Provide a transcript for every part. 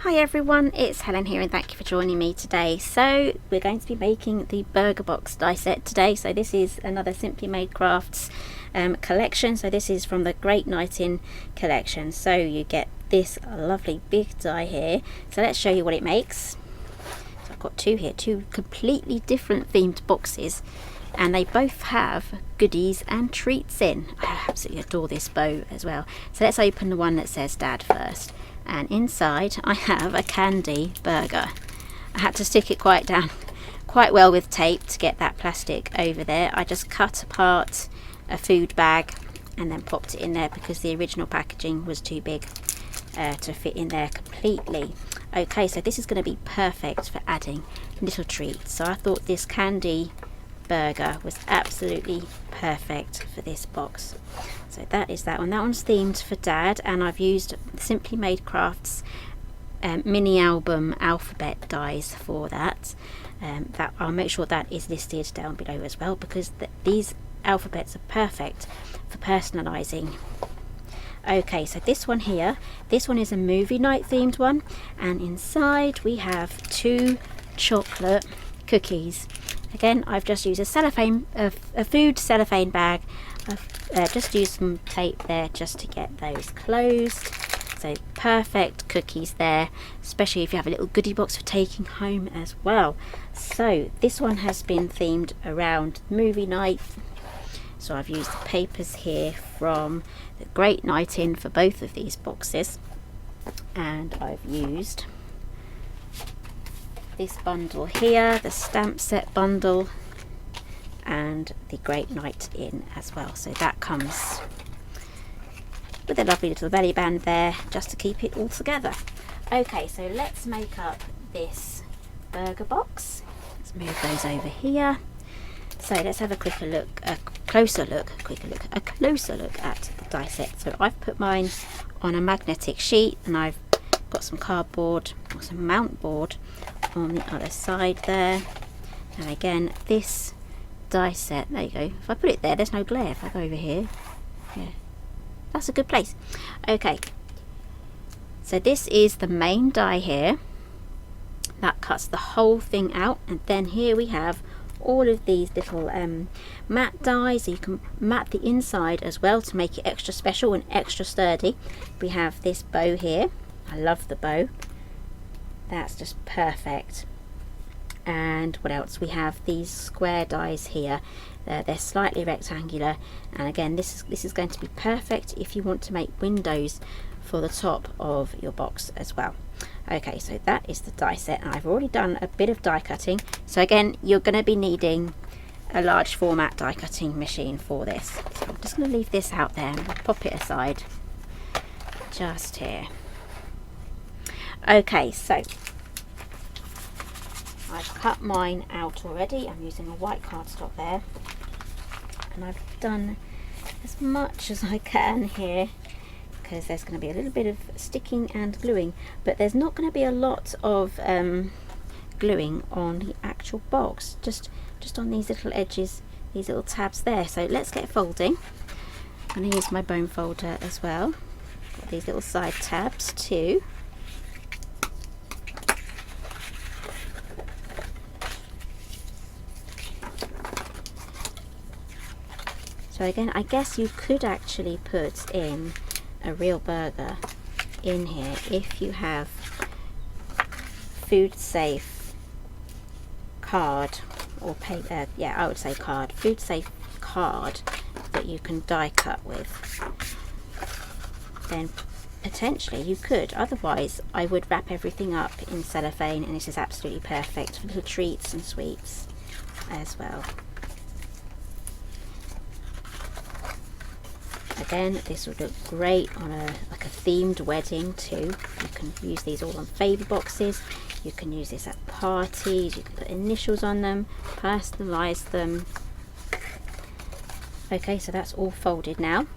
Hi everyone, it's Helen here and thank you for joining me today. So we're going to be making the burger box die set today. So this is another Simply Made Crafts collection. So this is from the Great Night In collection. So you get this lovely big die here. So let's show you what it makes. So I've got two here, two completely different themed boxes, and they both have goodies and treats in. I absolutely adore this bow as well. So let's open the one that says Dad first. And inside I have a candy burger. I had to stick it quite well with tape to get that plastic over there. I just cut apart a food bag and then popped it in there because the original packaging was too big to fit in there completely. Okay, so this is going to be perfect for adding little treats. So I thought this candy burger was absolutely perfect for this box. So that is that one. That one's themed for Dad, and I've used Simply Made Crafts mini album alphabet dies for that. That I'll make sure that is listed down below as well, because these alphabets are perfect for personalising. Okay, so this one here, this one is a movie night themed one, and inside we have two chocolate cookies. Again, I've just used a food cellophane bag. I've just used some tape there just to get those closed. So perfect cookies there, especially if you have a little goodie box for taking home as well. So this one has been themed around movie night. So I've used the papers here from the Great Night In for both of these boxes, and I've used this bundle here, the stamp set bundle, and the Great Night In as well. So that comes with a lovely little belly band there just to keep it all together. Okay, so let's make up this burger box. Let's move those over here. So let's have a closer look at the die set. So I've put mine on a magnetic sheet, and I've got some cardboard or some mount board on the other side there. And again, this die set, there you go, if I put it there, there's no glare. If I go over here, yeah, that's a good place. Okay, so this is the main die here that cuts the whole thing out, and then here we have all of these little matte dies. So you can mat the inside as well to make it extra special and extra sturdy. We have this bow here. I love the bow, that's just perfect. And what else? We have these square dies here. They're slightly rectangular, and again, this is going to be perfect if you want to make windows for the top of your box as well. Okay, so that is the die set, and I've already done a bit of die cutting. So again, you're going to be needing a large format die cutting machine for this. So I'm just going to leave this out there and I'll pop it aside just here. Okay, so I've cut mine out already. I'm using a white cardstock there, and I've done as much as I can here because there's going to be a little bit of sticking and gluing, but there's not going to be a lot of gluing on the actual box, just on these little edges, these little tabs there. So let's get folding. I'm going to use my bone folder as well. Got these little side tabs too. So again, I guess you could actually put in a real burger in here if you have food safe card or paper. Yeah, I would say card, food safe card that you can die cut with. Then potentially you could. Otherwise, I would wrap everything up in cellophane, and this is absolutely perfect for little treats and sweets as well. Again, this would look great on like a themed wedding too. You can use these all on favour boxes. You can use this at parties. You can put initials on them, personalise them. Okay, so that's all folded now.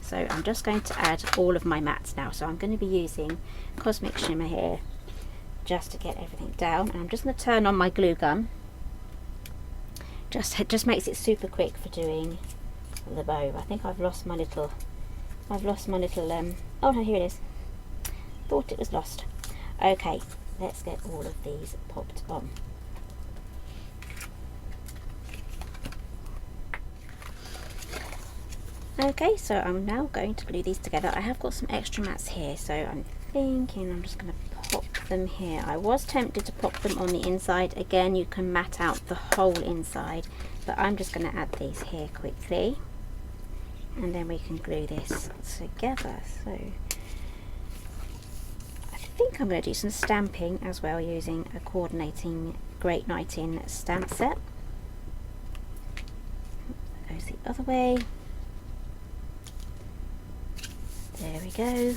So I'm just going to add all of my mats now. So I'm going to be using Cosmic Shimmer here just to get everything down. And I'm just going to turn on my glue gun. Just makes it super quick for doing the bow. I think I've lost my little oh no, here it is. Thought it was lost. Okay, let's get all of these popped on. Okay, so I'm now going to glue these together. I have got some extra mats here, so I'm thinking I'm just going to pop them here. I was tempted to pop them on the inside. Again, you can mat out the whole inside, but I'm just going to add these here quickly, and then we can glue this together. So I think I'm going to do some stamping as well using a coordinating Great Nighting stamp set. That goes the other way. There we go.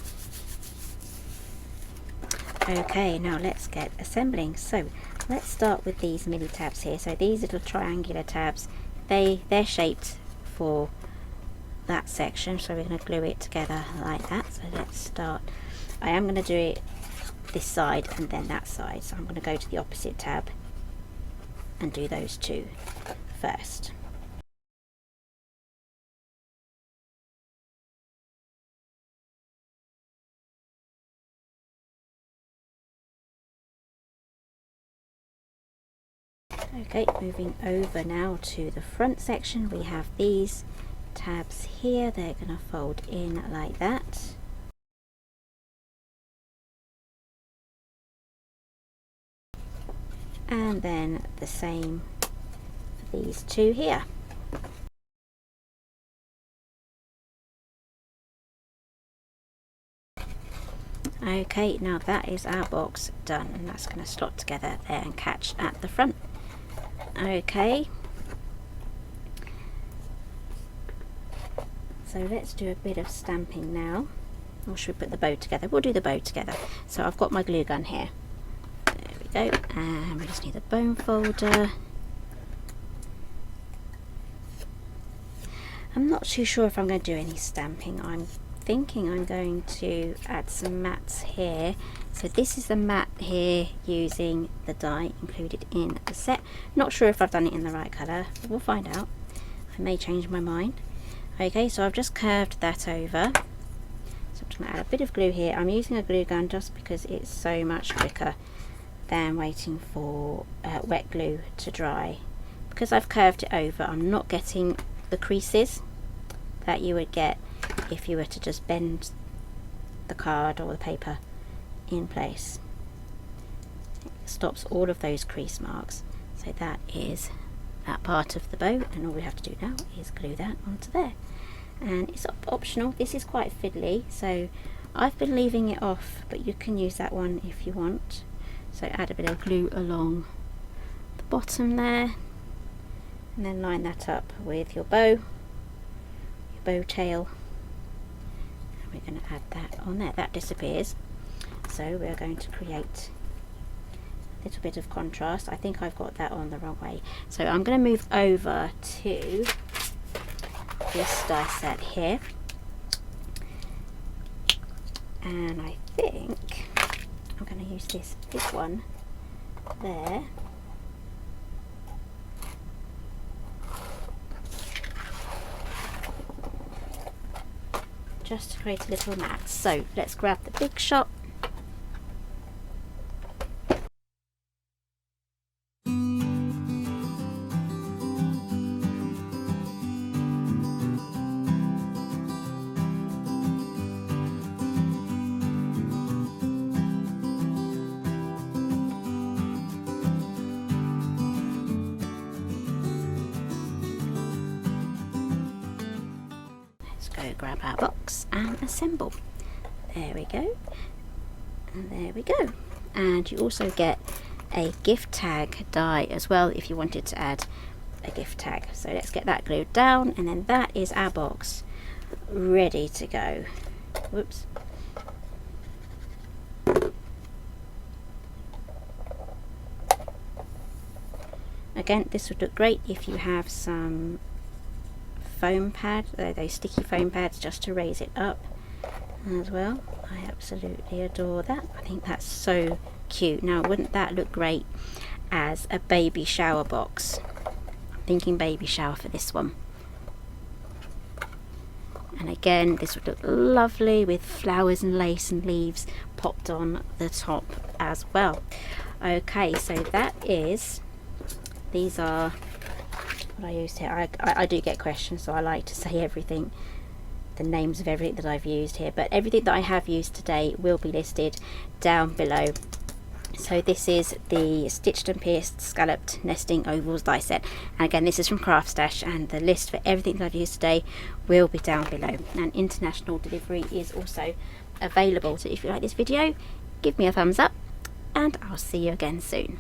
Okay, now let's get assembling. So let's start with these mini tabs here. So these little triangular tabs, they're shaped for that section, so we're going to glue it together like that. So let's start. I am going to do it this side and then that side, so I'm going to go to the opposite tab and do those two first. Okay, moving over now to the front section, we have these tabs here. They're going to fold in like that. And then the same for these two here. Okay, now that is our box done, and that's going to slot together there and catch at the front. Okay, so let's do a bit of stamping now. Or should we put the bow together? We'll do the bow together. So I've got my glue gun here. There we go, and we just need a bone folder. I'm not too sure if I'm going to do any stamping. I'm thinking I'm going to add some mats here. So this is the mat here using the die included in the set. Not sure if I've done it in the right colour, but we'll find out. I may change my mind. Okay, so I've just curved that over. So I'm just going to add a bit of glue here. I'm using a glue gun just because it's so much quicker than waiting for wet glue to dry. Because I've curved it over, I'm not getting the creases that you would get if you were to just bend the card or the paper in place. It stops all of those crease marks. So that is that part of the bow, and all we have to do now is glue that onto there. And it's optional. This is quite fiddly, so I've been leaving it off, but you can use that one if you want. So add a bit of glue along the bottom there, and then line that up with your bow tail, and we're going to add that on there. That disappears, so we're going to create a little bit of contrast. I think I've got that on the wrong way, so I'm going to move over to this die set here, and I think I'm going to use this big one there. Just to create a little mat. So let's grab the big shot. Grab our box and assemble. There we go, and there we go. And you also get a gift tag die as well if you wanted to add a gift tag. So let's get that glued down, and then that is our box ready to go. Whoops. Again, this would look great if you have some foam pad, those sticky foam pads, just to raise it up as well. I absolutely adore that. I think that's so cute. Now, wouldn't that look great as a baby shower box? I'm thinking baby shower for this one. And again, this would look lovely with flowers and lace and leaves popped on the top as well. Okay, so these are what I used here. I do get questions, so I like to say everything, the names of everything that I've used here, but everything that I have used today will be listed down below. So this is the stitched and pierced scalloped nesting ovals die set, and again this is from CraftStash, and the list for everything that I've used today will be down below, and international delivery is also available. So if you like this video, give me a thumbs up, and I'll see you again soon.